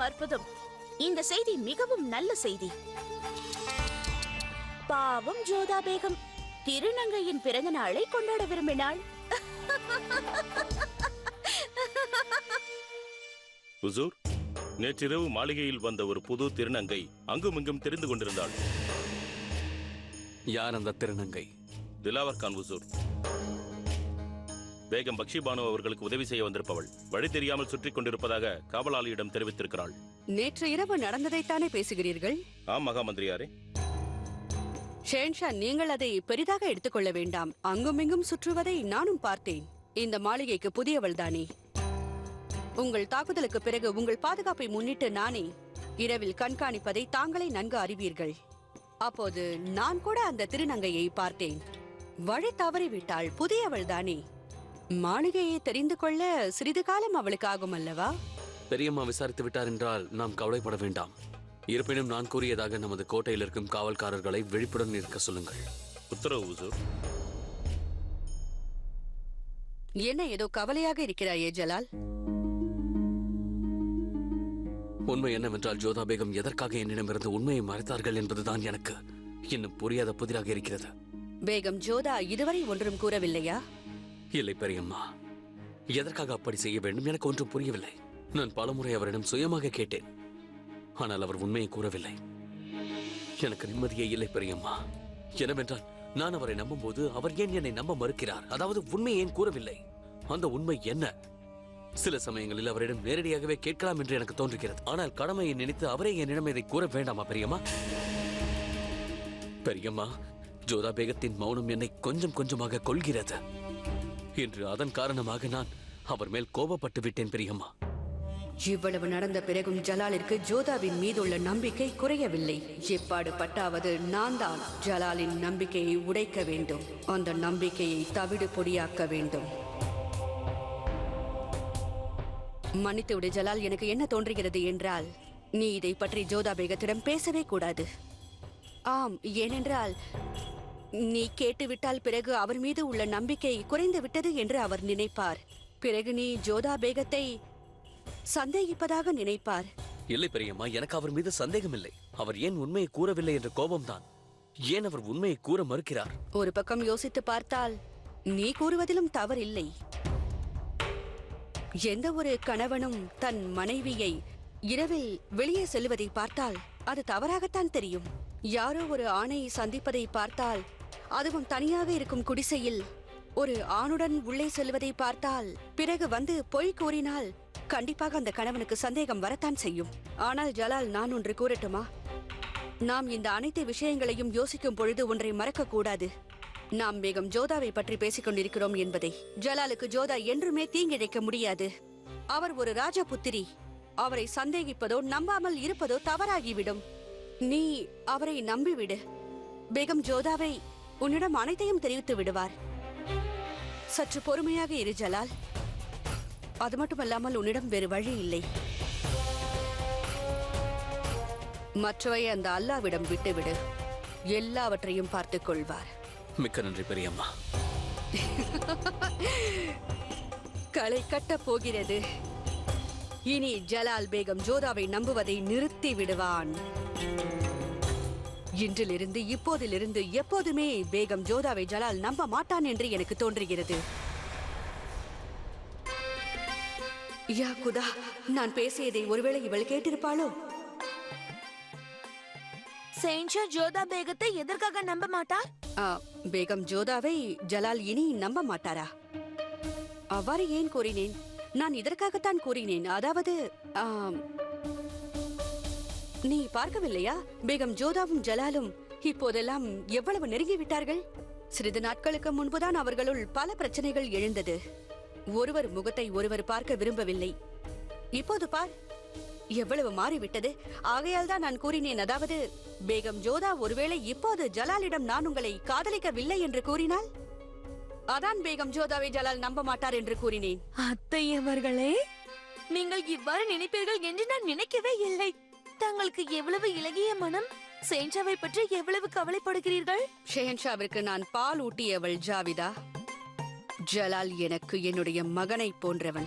அற்புதம். இந்த செய்தி மிகவும் நல்ல செய்தி. பாவம் ஜோதா பேகம் திருநங்கையின் பிறந்த நாளை கொண்டாட விரும்பினாள். ஹுசூர், நேற்றிரவு மாளிகையில் வந்த ஒரு புது திருநங்கை அங்குமிங்கும் தெரிந்து கொண்டிருந்தாள். யார் அந்த திருநங்கை? திலாவர் கான் ஹுசூர். பேகம் பக்ஷி பானு அவர்களுக்கு உதவி செய்ய வந்திருப்பவள் வழி தெரியாமல் சுற்றிக் கொண்டிருப்பதாக காவலாளியிடம் தெரிவித்திருக்கிறாள். நேற்று இரவு நடந்ததைத்தானே பேசுகிறீர்கள்? ஆம் மகாமந்திரியாரே. ஷேன்ஷா, நீங்கள் அதை பெரிதாக எடுத்துக்கொள்ள வேண்டாம். அங்குமிங்கும் சுற்றுவதை நானும் பார்த்தேன். இந்த மாளிகைக்கு புதியவள் தானே. உங்கள் தாக்குதலுக்கு பிறகு உங்கள் பாதுகாப்பை முன்னிட்டு நானே இரவில் கண்காணிப்பதை தாங்களே நன்கு அறிவீர்கள். அப்போது நான் கூட அந்த திருநங்கையை பார்த்தேன். வழி தவறிவிட்டாள். புதியவள் தானே. மாளிகையை தெரிந்து கொள்ள சிறிது காலம் அவளுக்கு ஆகும் அல்லவா? பெரியம்மா விசாரித்து விட்டார் என்றால் நாம் கவலைப்பட வேண்டாம். இருப்பினும் நான் கூறியதாக நமது கோட்டையில் இருக்கும் காவல்காரர்களை விழிப்புடன் இருக்க சொல்லுங்கள். உத்தரவு ஹுசூர். என்ன ஏதோ கவலையாக இருக்கிறாயே ஜலால்? உண்மை என்னவென்றால் ஜோதா பேகம் எதற்காக என்னிடமிருந்து உண்மையை மறைத்தார்கள் என்பதுதான் எனக்கு இன்னும் புரியாத புதிராக இருக்கிறது. பேகம் ஜோதா இதுவரை ஒன்றும் கூறவில்லையா? இல்லை பெரியம்மா, எதற்காக அப்படி செய்ய வேண்டும் எனக்கு ஒன்றும் புரியவில்லை. நான் பலமுறை அவரிடம் சுயமாக கேட்டேன். ஆனால் அவர் உண்மையை கூறவில்லை. எனக்கு நிம்மதியே இல்லை பெரியம்மா. என்னவென்றால் நான் அவரை நம்பும் போது அவர் ஏன் என்னை நம்ப மறுக்கிறார்? அதாவது உண்மை ஏன் கூறவில்லை? அந்த உண்மை என்ன? சில சமயங்களில் அவரிடம் நேரடியாகவே கேட்கலாம் என்று எனக்கு தோன்றுகிறது. ஆனால் கடமையை நினைத்து அவரே என்னிடம் இதை கூற வேண்டாமா பெரியம்மா? பெரியம்மா, ஜோதா பேகத்தின் மௌனம் என்னை கொஞ்சம் கொஞ்சமாக கொள்கிறது. இன்று அதன் காரணமாக நான் அவர் மேல் கோபப்பட்டு விட்டேன் பெரியம்மா. இவ்வளவு நடந்த பிறகும் ஜலாலிற்கு ஜோதாவின் மீதுள்ள நம்பிக்கை குறையவில்லை. எப்பாடு பட்டாவது நான் தான் ஜலாலின் நம்பிக்கையை உடைக்க வேண்டும். அந்த நம்பிக்கையை தவிடு பொடியாக்க வேண்டும். மன்னித்து விடு ஜலால். எனக்கு என்ன தோன்றுகிறது என்றால், நீ இதை பற்றி ஜோதா பேகத்திடம் பேசவே கூடாது. ஆம், ஏனென்றால் நீ கேட்டுவிட்டால் பிறகு அவர் மீது உள்ள நம்பிக்கை குறைந்து விட்டது என்று அவர் நினைப்பார். பிறகு நீ ஜோதா பேகத்தை சந்தேகிப்பதாக நினைப்பார். இல்லை பெரியம்மா, எனக்கு அவர் மீது சந்தேகம் இல்லை. அவர் ஏன் உண்மையை கூறவில்லை என்ற கோபம்தான். ஏன் அவர் உண்மையை கூற மறுக்கிறார்? ஒரு பக்கம் யோசித்து பார்த்தால் நீ கூறுவதிலும் தவறில்லை. எந்த ஒரு கணவனும் தன் மனைவியை இரவில் வெளியே செல்வதை பார்த்தால் அது தவறாகத்தான் தெரியும். யாரோ ஒரு ஆணை சந்திப்பதை பார்த்தால், அதுவும் தனியாக இருக்கும் குடிசையில் ஒரு ஆணுடன் உள்ளே செல்வதை பார்த்தால், பிறகு வந்து பொய் கூறினால் கண்டிப்பாக அந்த கணவனுக்கு சந்தேகம் வரத்தான் செய்யும். ஆனால் ஜலால், நான் ஒன்று கூறட்டுமா? நாம் இந்த அனைத்து விஷயங்களையும் யோசிக்கும் பொழுது ஒன்றை மறக்க கூடாது. நாம் பேகம் ஜோதாவை பற்றி பேசிக் கொண்டிருக்கிறோம் என்பதை. ஜலாலுக்கு ஜோதா என்றுமே தீங்கிழைக்க முடியாது. அவர் ஒரு ராஜபுத்திரி. அவரை சந்தேகிப்பதோ நம்பாமல் இருப்பதோ தவறாகிவிடும். நீ அவரை நம்பிவிடு. பேகம் ஜோதாவை உன்னிடம் அனைத்தையும் தெரிவித்து விடுவார். சற்று பொறுமையாக இரு ஜலால். அது மட்டுமல்லாமல் உன்னிடம் வேறு வழி இல்லை. மற்றவை அந்த அல்லாவிடம் விட்டுவிடு. எல்லாவற்றையும் பார்த்துக் கொள்வார். மிக்க நன்றி பெரியம்மா. களை கட்டப் போகிறது. இனி ஜலால் பேகம் ஜோதாவை நம்புவதை நிறுத்தி விடுவான். இன்றிலிருந்து இப்போதிலிருந்து எப்போதுமே பேகம் ஜோதாவை ஜலால் நம்ப மாட்டான் என்று எனக்கு தோன்றுகிறது. யா குதா, நான் பேசியதை ஒருவேளை இவள் கேட்டிருப்பாளோ? செயின்ஷா ஜோதா பேகத்தை எதற்காக நம்ப மாட்டார்? பேகம் ஜோதாவை ஜலால் இனி நம்ப மாட்டாரா? அவ்வாறு ஏன் கூறினேன்? நான் இதற்காகத்தான் கூறினேன். அதாவது நீ பார்க்கவில்லையா? பேகம் ஜோதாவும் ஜலாலும் இப்போதெல்லாம் எவ்வளவு நெருங்கி விட்டார்கள். சிறிது நாட்களுக்கு முன்புதான் அவர்களுள் பல பிரச்சனைகள் எழுந்தது. ஒருவர் முகத்தை ஒருவர் பார்க்க விரும்பவில்லை. இப்போது பார், எவ்வளவு மாறிவிட்டது. ஆகையால் தான் நான் கூறினேன். அதாவது பேகம் ஜோதா ஒருவேளை இப்போது ஜலாலிடம் நான் உங்களை காதலிக்கவில்லை என்று கூறினால், அதான் பேகம் ஜோதாவை ஜலால் நம்ப மாட்டார் என்று கூறினேன். அத்தையவர்களே, நீங்கள் இவ்வாறு நினைப்பீர்கள் என்று நான் நினைக்கவே இல்லை. தங்களுக்கு எவ்வளவு இலகிய மனம். செயின்ஷாவை பற்றி எவ்வளவு கவலைப்படுகிறீர்கள். ஷெஹன்ஷாவிற்கு நான் பால் ஊட்டியவள் ஜாவிதா. ஜலால் எனக்கு என்னுடைய மகனை போன்றவன்.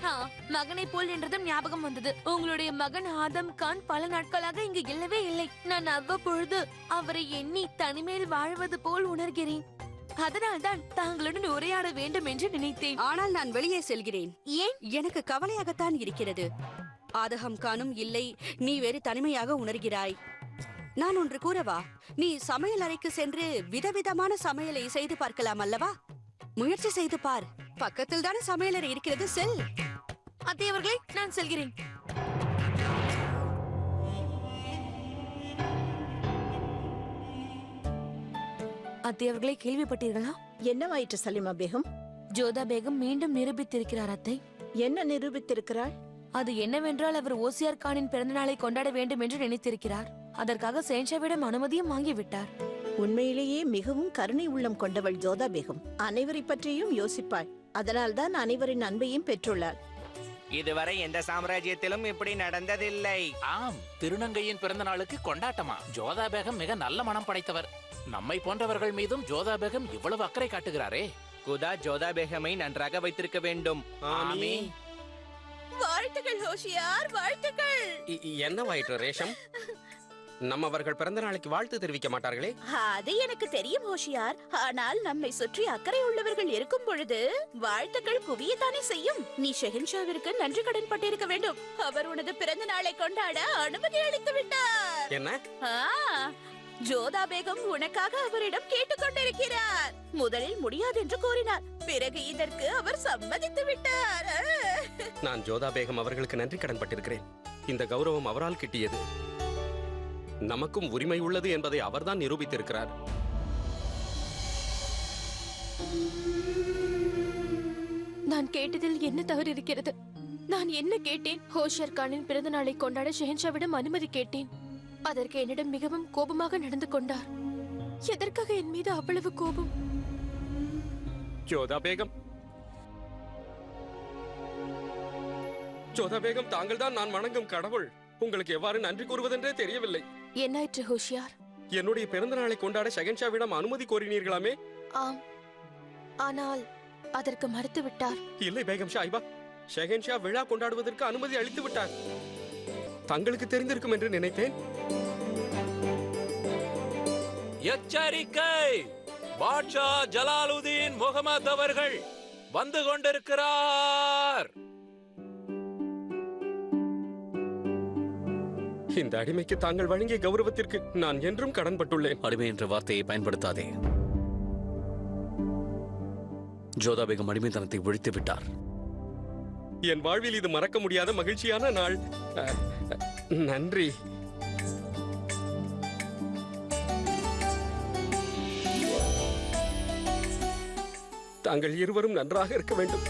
மகனை போல் என்றதும் ஞாபகம் வந்தது. உங்களுடைய மகன் ஆதம் கான் பல நாட்களாக இங்கு இல்லவே இல்லை. நான் அவ்வப்பொழுது அவரை எண்ணி தனிமையில் வாழ்வது போல் உணர்கிறேன். அதனால்தான் தாங்களுடன் உரையாட வேண்டும் என்று நினைத்தேன். ஆனால் நான் வெளியே செல்கிறேன். ஏன்? எனக்கு கவலையாகத்தான் இருக்கிறது. ஆதகம் கானும் இல்லை, நீ வேறு தனிமையாக உணர்கிறாய். நான் ஒன்று கூறவா? நீ சமையல் அறைக்கு சென்று விதவிதமான சமையலை செய்து பார்க்கலாம் அல்லவா? முயற்சி செய்து பார். பக்கத்தில் தானே சமையலறை இருக்கிறது, செல். அத்தை அவர்களே, நான் செல்கிறேன். அத்தை அவர்களே, கேள்விப்பட்டீர்களா? என்னவாயிற்று சலிமா பேகம்? ஜோதா பேகம் மீண்டும் நிரூபித்திருக்கிறார் அத்தை. என்ன நிரூபித்திருக்கிறாள்? அது என்னவென்றால் அவர் ஓசியார் கானின் பிறந்த நாளை கொண்டாட வேண்டும் என்று நினைத்திருக்கிறார். அதற்காக சேன்ஷாவிடம் அனுமதியும் வாங்கிவிட்டார். உண்மையிலேயே மிகவும் கருணை உள்ளம் கொண்டவள் ஜோதா பேகம். அனைவரை பற்றியும் யோசிப்பாள். அதனால்தான் அனைவரின் அன்பையும் பெற்றுள்ளாள். இதுவரை எந்த சாம்ராஜ்யத்திலும் இப்படி நடந்ததில்லை. ஆம், திருநங்கையின் பிறந்த நாளுக்கு கொண்டாட்டமா? ஜோதா பேகம் மிக நல்ல மனம் படைத்தவர். நம்மை போன்றவர்கள் மீதும் ஜோதா பேகம் இவ்வளவு அக்கறை காட்டுகிறாரே. குதா ஜோதா பேகமை நன்றாக வைத்திருக்க வேண்டும். ஆமே. வாழ்த்துக்கள் ஹோஷியார், வாழ்த்துக்கள். என்னவாயிற்று ரேஷம்? நம்மவர்கள் பிறந்த நாளைக்கு வாழ்த்து தெரிவிக்க மாட்டார்களே? அது எனக்கு தெரியும் ஹோஷியார். ஆனால் நம்மை சுற்றி அக்கறை உள்ளவர்கள் இருக்கும் பொழுது வாழ்த்துக்கள் குவியத்தானே செய்யும். நீ ஷெஹன்ஷாவிற்கு நன்றி கடன் பட்டிருக்க வேண்டும். அவர் உனது பிறந்த நாளை கொண்டாட அனுமதி அளித்து விட்டார். என்ன? ஜோதா பேகம் உனக்காக அவரிடம் கேட்டுக்கொண்டிருக்கிறார். முதலில் முடியாது என்று கூறினார், பிறகு இதற்கு அவர் சம்மதித்து விட்டார். நான் ஜோதா பேகம் அவர்களுக்கு நன்றி கடன் பட்டிருக்கிறேன். இந்த கௌரவம் அவரால் கிட்டியது. நமக்கும் உரிமை உள்ளது என்பதை அவர்தான் நிரூபித்திருக்கிறார். நான் கேட்டதில் என்ன தவறு இருக்கிறது? நான் என்ன கேட்டேன்? ஹோஷியார் கானின் பிறந்த நாளை கொண்டாட ஷெஹன்ஷாவிடம் அனுமதி கேட்டேன். அதற்கு என்னிடம் மிகவும் கோபமாக நடந்து கொண்டார். எதற்காக என் மீது அவ்வளவு கோபம்? ஜோதா பேகம், ஜோதா பேகம், தாங்கள் தான் நான் வணங்கும் கடவுள். உங்களுக்கு எவ்வாறு நன்றி கூறுவதென்றே தெரியவில்லை. என்னாயிற்று ஹோஷியார்? என்னுடைய பிறந்த நாளை கொண்டாட ஷெஹன்ஷாவிடம் அனுமதி கோரினீர்களாமே? ஆம், ஆனால் அதற்கு மறுத்து விட்டார். இல்லை பேகம் ஷாஹிபா, ஷெஹன்ஷா விழா கொண்டாடுவதற்கு அனுமதி அளித்து விட்டார். தங்களுக்கு தெரிந்திருக்கும் என்று நினைத்தேன். எச்சரிக்கை! பாட்ஷா ஜலாலுதீன் முகமது அவர்கள் வந்து கொண்டிருக்கிறார். இந்த அடிமைக்கு தாங்கள் வழங்கிய கௌரவத்திற்கு நான் என்றும் கடன்பட்டுள்ளேன். அடிமை என்ற வார்த்தையை பயன்படுத்தாதே. ஜோதா பேகம் அடிமைத்தனத்தை ஒழித்து விட்டார். என் வாழ்வில் இது மறக்க முடியாத மகிழ்ச்சியான நாள். நன்றி. தாங்கள் இருவரும் நன்றாக இருக்க வேண்டும்.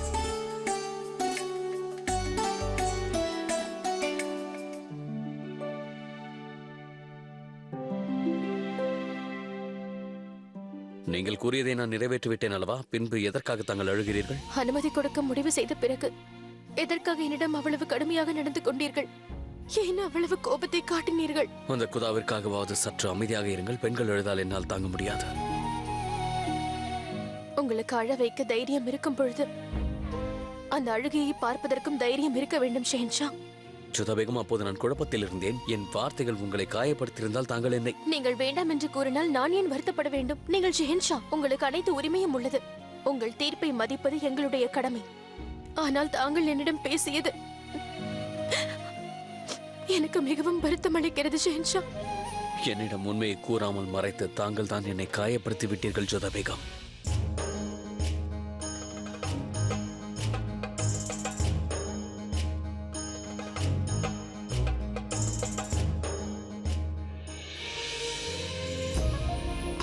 நீங்கள் கூறியதை நான் நிறைவேற்றிவிட்டேன் அல்லவா? பின்பு எதற்காக தாங்கள் அழுகிறீர்கள்? அனுமதி கொடுக்க முடிவு செய்த பிறகு எதற்காக என்னிடம் அவ்வளவு கடுமையாக நடந்து கொண்டீர்கள்? ஏன் அவ்வளவு கோபத்தை காட்டினீர்கள்? அந்த குதாவிற்காகவாவது சற்று அமைதியாக இருங்கள். பெண்கள் எழுதால் என்னால் தாங்க முடியாது. உங்களுக்கு அழ வைக்க தைரியம் இருக்கும் பொழுது அந்த அழுகையை பார்ப்பதற்கும் தைரியம் இருக்க வேண்டும் ஷெஹன்ஷா. ஜோதா பேகம், அப்போது நான் குழப்பத்தில் இருந்தேன். என் வார்த்தைகள் உங்களை காயப்படுத்தியிருந்தால் தாங்கள் என்னை... நீங்கள் வேண்டாம் என்று கூறினால் நான் ஏன் வருத்தப்பட வேண்டும்? நீங்கள் ஷெஹன்ஷா, உங்களுக்கு அனைத்து உரிமையும் உள்ளது. உங்கள் தீர்ப்பை மதிப்பது எங்களுடைய கடமை. ஆனால் தாங்கள் என்னிடம் பேசியது எனக்கு மிகவும் வருத்தம் அளிக்கிறது ஷெஹன்ஷா. என்னிடம் உண்மையை கூறாமல் மறைத்து தாங்கள் தான் என்னை காயப்படுத்தி விட்டீர்கள் ஜோதா பேகம்.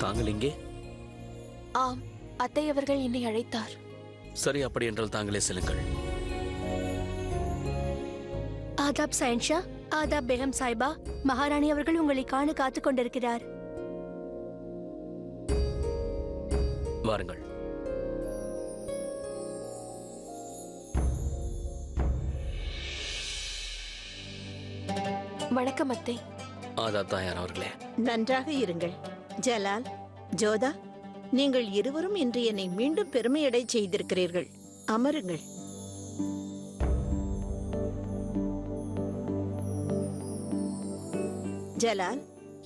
தாங்கள் இங்கே? ஆம், அத்தை அவர்கள் என்னை அழைத்தார். சரி, அப்படி என்றால் தாங்களே செல்லுங்கள். ஆதாப் சயன்ஷா. ஆதாப் பேகம் சாய்பா. மகாராணி அவர்கள் உங்களை காண காத்துக் கொண்டிருக்கிறார். வாருங்கள். வணக்கம் அத்தை. ஆதாப் தாயார் அவர்களே. நன்றாக இருங்கள். ஜலால், ஜோதா, நீங்கள் இருவரும் இன்று என்னை மீண்டும் பெருமையடை செய்திருக்கிறீர்கள். அமருங்கள். ஜலால்,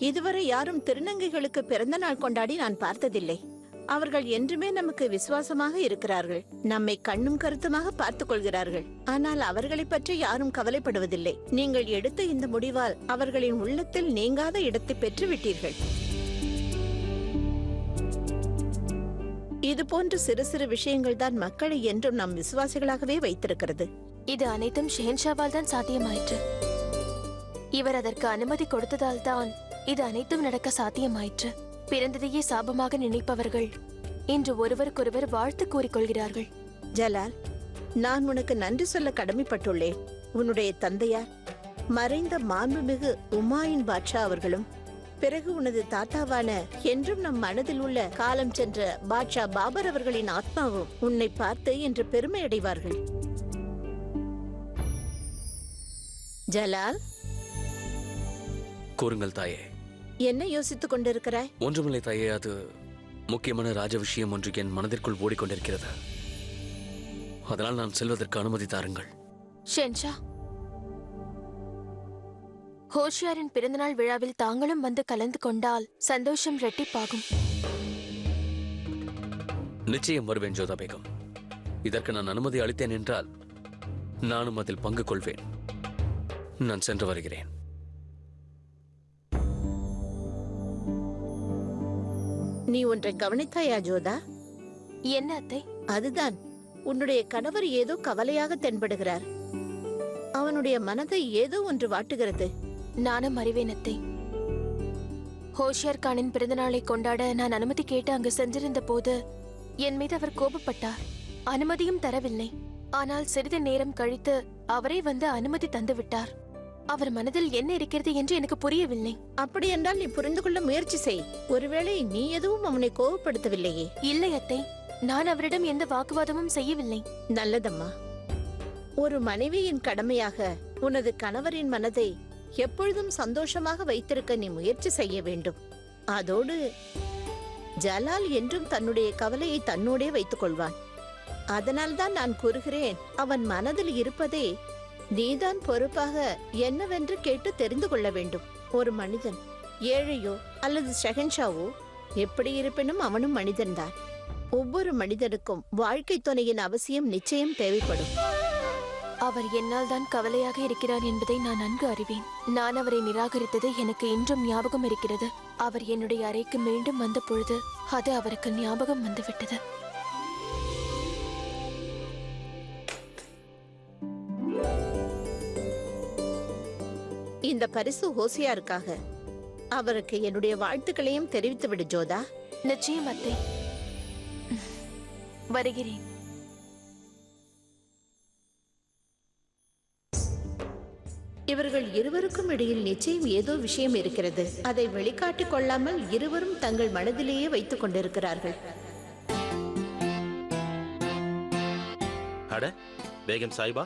இதுவரை யாரும் திருநங்கைகளுக்கு பிறந்த நாள் கொண்டாடி நான் பார்த்ததில்லை. அவர்கள் என்றுமே நமக்கு விசுவாசமாக இருக்கிறார்கள். நம்மை கண்ணும் கருத்துமாக பார்த்துக் கொள்கிறார்கள். ஆனால் அவர்களை பற்றி யாரும் கவலைப்படுவதில்லை. நீங்கள் எடுத்த இந்த முடிவால் அவர்களின் உள்ளத்தில் நீங்காத இடத்தை பெற்று விட்டீர்கள். இது போன்ற சிறு சிறு விஷயங்கள் தான் மக்களை என்றும் நம் விசுவாசிகளாகவே வைத்திருக்கிறது. இது அனைத்தும் ஷெஹன்ஷாவால் தான் சாத்தியமாயிற்று. இவர் அதற்கு அனுமதி கொடுத்ததால் தான் இது அனைத்தும் நடக்க சாத்தியமாயிற்று. பிறந்ததையே சாபமாக நினைப்பவர்கள் இன்று ஒருவருக்கொருவர் வாழ்த்து கூறிக்கொள்கிறார்கள். ஜலால், நான் உனக்கு நன்றி சொல்ல கடமைப்பட்டுள்ளேன். உன்னுடைய தந்தையார் மறைந்த மாண்புமிகு உமாயின் பாட்ஷா அவர்களும், பிறகு உனது தாத்தாவான என்றும் நம் மனதில் உள்ள காலம் சென்ற பாட்ஷா பாபர் அவர்களின் ஆத்மாவும் உன்னை பார்த்து என்று பெருமை அடைவார்கள். ஜலால், கூறுங்கள் தாயே. என்ன யோசித்துக் கொண்டிருக்கிறாய்? ஒன்றுமில்லை தாயே, அது முக்கியமான ராஜ விஷயம் ஒன்று என் மனதிற்குள் ஓடிக்கொண்டிருக்கிறது. அதனால் நான் செல்வதற்கு அனுமதி தாருங்கள். ஷென்ஷா, ஹோஷியாரின் பிறந்தநாள் விழாவில் தாங்களும் வந்து கலந்து கொண்டால் சந்தோஷம் இரட்டிப்பாகும். நிச்சயம் வருவேன் ஜோதா பேகம். இதற்கு நான் அனுமதி அளித்தேன் என்றால் நானும் அதில் பங்கு கொள்வேன். நான் சென்று வருகிறேன். நீ ஒன்றை கவனித்தாயா ஜோதா? என்ன அத்தை? அதுதான், உன்னுடைய கணவர் ஏதோ கவலையாக தென்படுகிறார். அவனுடைய மனதை ஏதோ ஒன்று வாட்டுகிறது. நானும் அறிவேன் அத்தை. ஹோஷியார் கானின் பிறந்தநாளை கொண்டாட நான் அனுமதி கேட்டு அங்கு சென்றிருந்த போது என் மீது அவர் கோபப்பட்டார். அனுமதியும் தரவில்லை. ஆனால் சிறிது நேரம் கழித்து அவரே வந்து அனுமதி தந்து விட்டார். அவர் மனதில் என்ன இருக்கிறது என்று எனக்கு புரியவில்லை. அப்படி என்றால் நீ புரிந்து கொள்ள முயற்சி செய். ஒருவேளை நீ எதுவும் அவனை கோபப்படுத்தவில்லையே? இல்லை அத்தை, நான் அவரிடம் எந்த வாக்குவாதமும் செய்யவில்லை. நல்லதம்மா. ஒரு மனைவியின் கடமையாக உனது கணவரின் மனதை எப்பொழுதும் சந்தோஷமாக வைத்திருக்க நீ முயற்சி செய்ய வேண்டும். அதோடு ஜலால் என்றும் தன்னுடைய கவலையை தன்னோடே வைத்துக் கொள்வான். அதனால்தான் நான் கூறுகிறேன், அவன் மனதில் இருப்பதே நீதான் பொறுப்பாக என்னவென்று கேட்டு தெரிந்து கொள்ள வேண்டும். ஒரு மனிதன் ஏழையோ அல்லது ஷெஹன்ஷாவோ எப்படி இருப்பினும் அவனும் மனிதன்தான். ஒவ்வொரு மனிதனுக்கும் வாழ்க்கை துணையின் அவசியம் நிச்சயம் தேவைப்படும். அவர் என்னால் தான் கவலையாக இருக்கிறார் என்பதை நான் நன்கு அறிவேன். நான் அவரை நிராகரித்தது எனக்கு இன்றும் ஞாபகம் இருக்கிறது. அவர் என்னுடைய அறைக்கு மீண்டும் வந்த பொழுது அது அவருக்கு ஞாபகம் வந்துவிட்டது. இந்த பரிசு ஹோசியாருக்காக. அவருக்கு என்னுடைய வாழ்த்துக்களையும் தெரிவித்து விடு ஜோதா. நிச்சயம் அத்தை. வருகிறேன். இவர்கள் இருவருக்கும் இடையில் நிச்சயம் ஏதோ விஷயம் இருக்கிறது. அதை வெளிக்காட்டிக் கொள்ளாமல் இருவரும் தங்கள் மனதிலேயே வைத்துக் கொண்டிருக்கிறார்கள். அட பேகம் சாய்பா,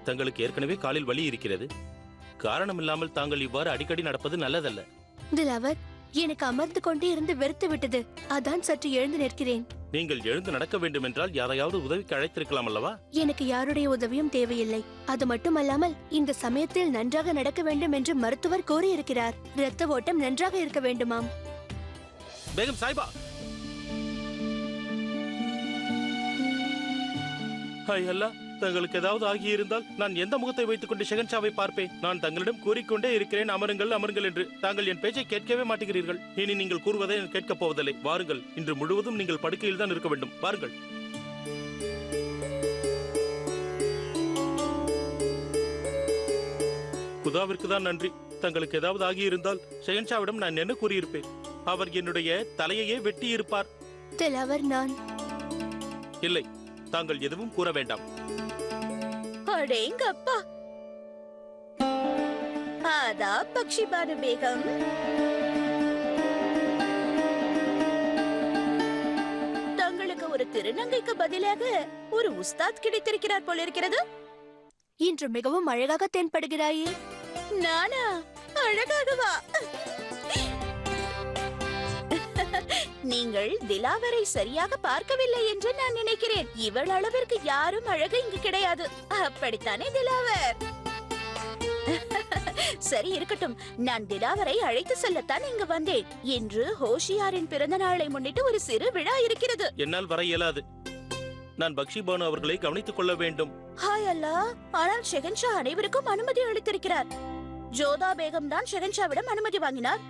தங்களுக்கு ஏற்கனவே காலில் வலி இருக்கிறது. காரணமில்லாமல் தாங்கள் இவ்வாறு அடிக்கடி நடப்பது நல்லதல்ல. திலவர், எனக்கு அமர்ந்து கொண்டே இருந்து வெறுத்து விட்டது. அதான் சற்று எழுந்து நிற்கிறேன். நீங்கள் எழுந்து நடக்க வேண்டும் என்றால் யாரையாவது உதவிக்கு அழைத்திருக்கலாம் அல்லவா? எனக்கு யாருடைய உதவியும் தேவையில்லை. அது மட்டுமல்லாமல் இந்த சமயத்தில் நன்றாக நடக்க வேண்டும் என்று மருத்துவர் கூறியிருக்கிறார். இரத்த ஓட்டம் நன்றாக இருக்க வேண்டுமாம். பேகம் சாய்பா, ஹாய் அல்லா, தங்களுக்கு ஏதாவது ஆகியிருந்தால் நான் எந்த முகத்தை வைத்துக் கொண்டு ஷெஹன்ஷாவை பார்ப்பேன்? நான் தங்களிடம் கூறிக்கொண்டே இருக்கிறேன், அமருங்கள் அமருங்கள் என்று. தாங்கள் என் பேச்சை கேட்கவே மாட்டேங்கிறீர்கள். இனி நீங்கள் கூறுவதை நான் கேட்கப் போவதில்லை. வாருங்கள், இன்று முழுவதும் நீங்கள் படுக்கையில் தான் இருக்க வேண்டும். வாருங்கள். குதாவிற்கு தான் நன்றி. தங்களுக்கு ஏதாவது ஆகியிருந்தால் ஷெஹன்ஷாவிடம் நான் என்ன கூறியிருப்பேன்? அவர் என்னுடைய தலையையே வெட்டி இருப்பார். திலவர், நான் இல்லை, தாங்கள் எதுவும் கூற வேண்டாம். அடேங்கப்பா, ஆதா பக்ஷிபானு பேகம். தங்களுக்கு ஒரு திருநங்கைக்கு பதிலாக ஒரு உஸ்தாத் கிடைத்திருக்கிறார் போல இருக்கிறது. இன்று மிகவும் அழகாக தென்படுகிறாயே. நானா? அழகாகவா? நீங்கள் திலாவரை சரியாக பார்க்கவில்லை என்று நான் நினைக்கிறேன். இவள் அளவிற்கு யாரும் அழகு இங்கு கிடையாது. அப்படித்தானே திலாவர்? சரி இருக்கட்டும், நான் திலாவரை அழைத்து செல்லத்தான் இங்கு வந்தேன். இன்று ஹோஷியாரின் பிறந்த நாளை முன்னிட்டு ஒரு சிறு விழா இருக்கிறது. என்னால் வர இயலாது. நான் பக்ஷி பானு அவர்களை கவனித்துக் கொள்ள வேண்டும். ஹாய் அல்லா, ஆனால் ஷெஹன்ஷா அனைவருக்கும் அனுமதி அளித்திருக்கிறார். ஜோதா பேகம் தான் ஷெஹன்ஷாவிடம் அனுமதி வாங்கினார்.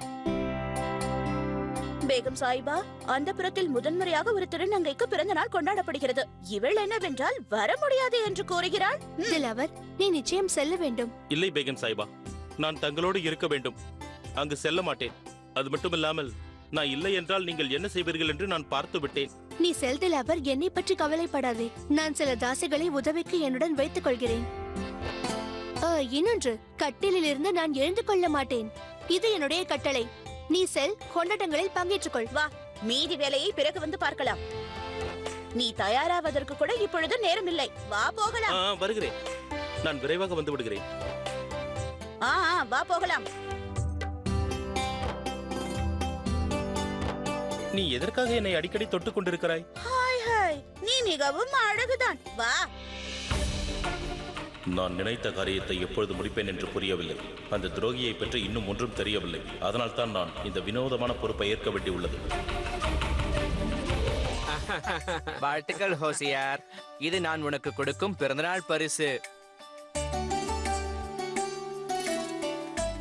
பேகம் சாயிபா, அந்த புறத்தில் முதன்முறையாக ஒரு திருநங்கைக்கு பிறந்த நாள் கொண்டாடப்படுகிறது. இவள் என்னவென்றால் வர முடியாது என்று கூறுகிறாள். திலாவர், நீ நிச்சயம் செல்ல வேண்டும். இல்லை பேகம் சாய்பா, நான் தங்களோடு இருக்க வேண்டும். அங்கு செல்ல மாட்டேன். அது மட்டுமில்லாமல் நான் இல்லை என்றால் நீங்கள் என்ன செய்வீர்கள் என்று நான் பார்த்து விட்டேன். நீ செல் திலாவர், என்னை பற்றி கவலைப்படாதே. நான் சில தாசிகளை உதவிக்கு என்னுடன் வைத்துக் கொள்கிறேன். இன்னொன்று, கட்டிலில் இருந்து நான் எழுந்து கொள்ள மாட்டேன். இது என்னுடைய கட்டளை. நீ செல், கொண்டாட்டங்களில் பங்கேற்றுக்கொள். வா, மீதி வேலையை பிறகு வந்து பார்க்கலாம். நீ தயாராவதற்கு கூட இப்பொழுது நேரம் இல்லை. வா போகலாம். வருகிறேன். நான் விரைவாக வந்து விடுகிறேன். வா போகலாம். நீ எதற்காக என்னை அடிக்கடி தொட்டுக் கொண்டிருக்கிறாய்? ஹாய் ஹாய், நீ மிகவும் அழகுதான். வா. நான் நினைத்த காரியத்தை எப்பொழுது முடிப்பேன் என்று புரியவில்லை. அந்த துரோகியை பற்றி இன்னும் ஒன்றும் தெரியவில்லை. அதனால் தான் நான் இந்த வினோதமான பொறுப்பை ஏற்க வேண்டியுள்ளது. வாழ்த்துக்கள் ஹோசியார். இது நான் உனக்கு கொடுக்கும் பிறந்தநாள் பரிசு.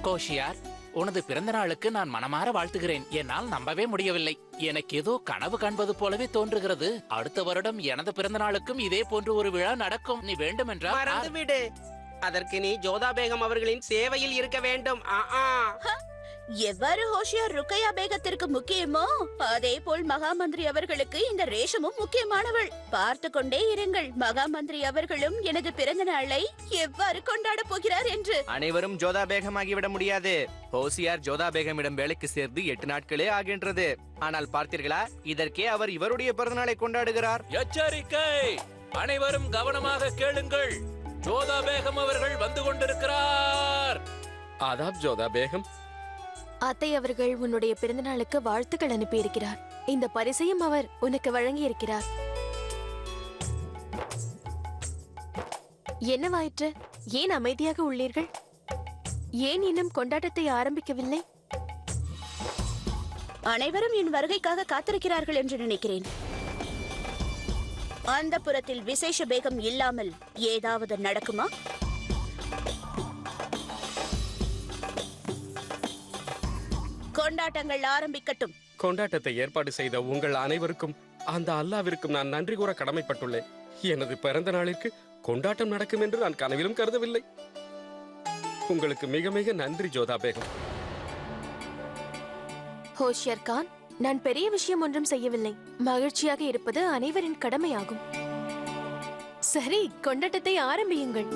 கோஷியார், உனது பிறந்த நாளுக்கு நான் மனமாற வாழ்த்துகிறேன். என்னால் நம்பவே முடியவில்லை. எனக்கு ஏதோ கனவு காண்பது போலவே தோன்றுகிறது. அடுத்த வருடம் எனது பிறந்த நாளுக்கும் இதே போன்று ஒரு விழா நடக்கும். நீ வேண்டுமென்றால் மறந்துவிடு. அதற்கு நீ ஜோதா பேகம் அவர்களின் சேவையில் இருக்க வேண்டும். எவ்வாறு ஹோஷியார் ருக்கையா பேகத்திற்கு முக்கியமோ அதே போல் மகாமந்திரி அவர்களுக்கு இந்த ரேஷமும் முக்கியமானவள். பார்த்து கொண்டே இருங்கள், மகாமந்திரி அவர்களும் எனது பிறந்த நாளை எவ்வாறு கொண்டாட போகிறார் என்று. அனைவரும் ஜோதா பேகம் ஆகிவிட முடியாது. ஹோசியார் ஜோதா பேகமிடம் வேலைக்கு சேர்ந்து 8 நாட்களே ஆகின்றது. ஆனால் பார்த்தீர்களா, இதற்கே அவர் இவருடைய பிறந்தநாளை கொண்டாடுகிறார். எச்சரிக்கை! அனைவரும் கவனமாக கேளுங்கள். ஜோதா பேகம் அவர்கள் வந்து கொண்டிருக்கிறார். ஆதாப் ஜோதா பேகம். அத்தை அவர்கள் உன்னுடைய பிறந்த நாளுக்கு வாழ்த்துக்கள் அனுப்பியிருக்கிறார். இந்த பரிசையும் அவர் உனக்கு வழங்கி இருக்கிறார். என்னவாயிற்று? ஏன் அமைதியாக உள்ளீர்கள்? ஏன் இன்னும் கொண்டாட்டத்தை ஆரம்பிக்கவில்லை? அனைவரும் என் வருகைக்காக காத்திருக்கிறார்கள் என்று நினைக்கிறேன். அந்த புறத்தில் விசேஷ பேகம் இல்லாமல் ஏதாவது நடக்குமா? கொண்டாட்டங்கள் ஆரம்பிக்கட்டும். கொண்டாட்டத்தை ஏற்பாடு செய்த உங்கள் அனைவருக்கும் அந்த அல்லாவிற்கும் நான் நன்றி கூற கடமைப்பட்டுள்ளேன். எனது பிறந்த நாளிற்கு கொண்டாட்டம் நடக்கும் என்று நான் கனவிலும் கருதவில்லை. உங்களுக்கு மிக மிக நன்றி ஜோதா பேகம். ஹோஷியார் கான், நான் பெரிய விஷயம் ஒன்றும் செய்யவில்லை. மகிழ்ச்சியாக இருப்பது அனைவரின் கடமையாகும். சரி, கொண்டாட்டத்தை ஆரம்பியுங்கள்.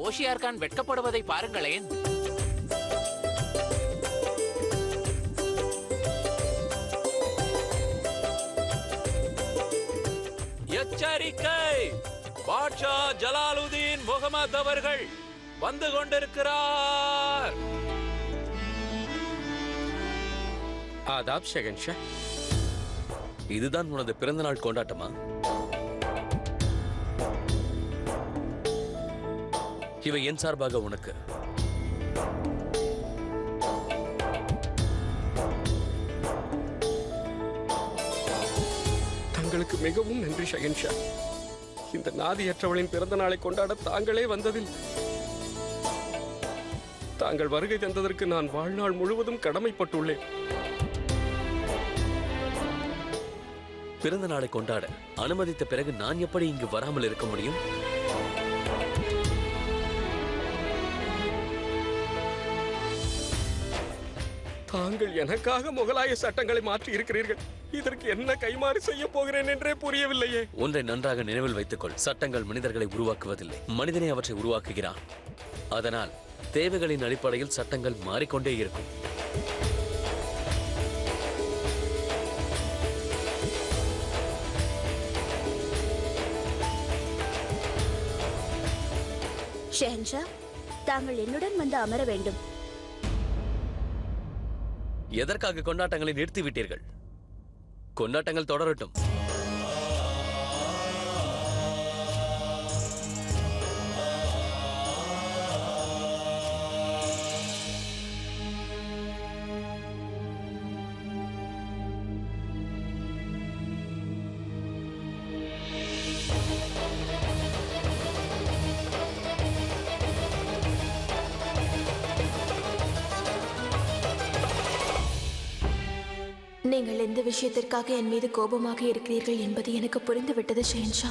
ஓஷியார் கான் வெட்கப்படுவதை பாருங்களேன். எச்சரிக்கை! பாட்ஷா ஜலாலுதீன் முகமது அவர்கள் வந்து கொண்டிருக்கிறார். ஆதாப் ஷெஹன்ஷா. இதுதான் உனது பிறந்த நாள் கொண்டாட்டமா? இவை என் சார்பாக உனக்கு. தங்களுக்கு மிகவும் நன்றி ஷெஹன்ஷா. இந்த நாதியற்றவளின் பிறந்த நாளை கொண்டாட தாங்களே வந்ததில் தாங்கள் வருகை தந்ததற்கு நான் வாழ்நாள் முழுவதும் கடமைப்பட்டுள்ளேன். பிறந்த நாளை கொண்டாட அனுமதித்த பிறகு நான் எப்படி இங்கு வராமல் இருக்க முடியும்? தாங்கள் எனக்காக முகலாய சட்டங்களை மாற்றி இருக்கிறீர்கள். இதற்கு என்ன கைமாறு செய்ய போகிறேன் என்றே புரியவில்லையே. ஒன்றை நன்றாக நினைவில் வைத்துக்கொள். சட்டங்கள் மனிதர்களை உருவாக்குவதில்லை, மனிதனே அவற்றை உருவாக்குகிறான். அதனால் தேவைகளின் அடிப்படையில் சட்டங்கள் மாறிக்கொண்டே இருக்கும். ஷெஹன்ஷா, தாங்கள் என்னுடன் வந்து அமர வேண்டும். எதற்காக கொண்டாட்டங்களை நிறுத்திவிட்டீர்கள்? கொண்டாட்டங்கள் தொடரட்டும். நீங்கள் எந்த விஷயத்திற்காக என் மீது கோபமாக இருக்கிறீர்கள் என்பது எனக்கு புரிந்துவிட்டது ஷெஹன்ஷா.